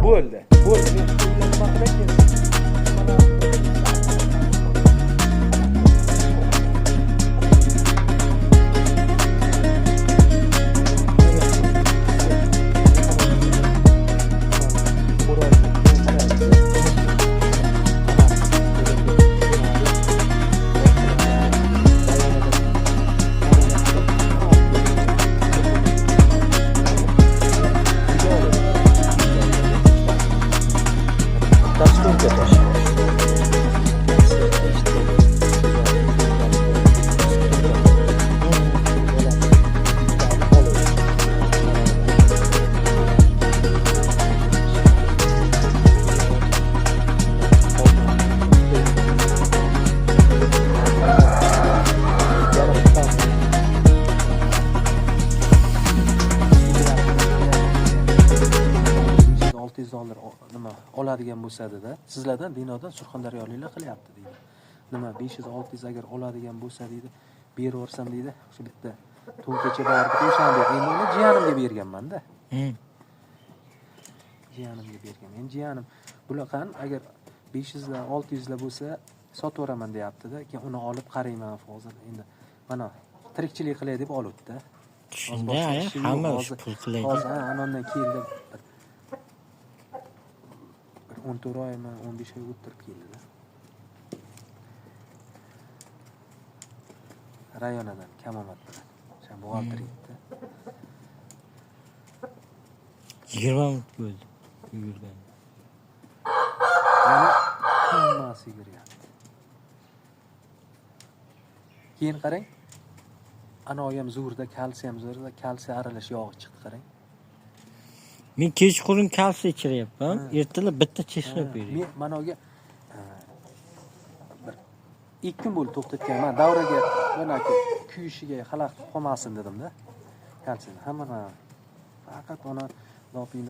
Bo'ldi. Men nima qilayin? $600 nima oladigan bo'lsa-da, sizlardan binodan Surxondaryoliklar qilyapti deydi. Nima 500-600 agar oladigan bo'lsa deydi, berib yuborsam deydi, o'sha bitta to'nkacha borib qo'yisham deydi. Endi uni jiyanimga berganman-da. Jiyanimga bergan. Men jiyanim bulardan agar 500 dan 600 dan bo'lsa sotib yuboraman deyapti-da. Keyin uni olib qarayman hozir. Endi mana tirikchilik qilay deb olibdi. Shunda hamma pul qilaydi. Hozir anondan keldi. 14 oymi, 15 oy o'tirib keldi-da. Rayonadan Kamomat bilan. O'sha buxgalteriyda. 20 minut bo'ldi. Yurgan. Mana hammasi yuryapti. Keyin qarang. Anoyi ham zo'rda, kalsiy ham zo'rda, kalsiy aralash yog'i chiqdi qarang. Men kechqurun kalsiy ichiryapman. Ertalab bitta chesnok beraman. Men manoga bir 2 kun bo'ldi to'xtatganman. Davraga bunaki kuyishiga xalaqit qolmasin dedim-da. Kalsiyni hamma faqat ona lopini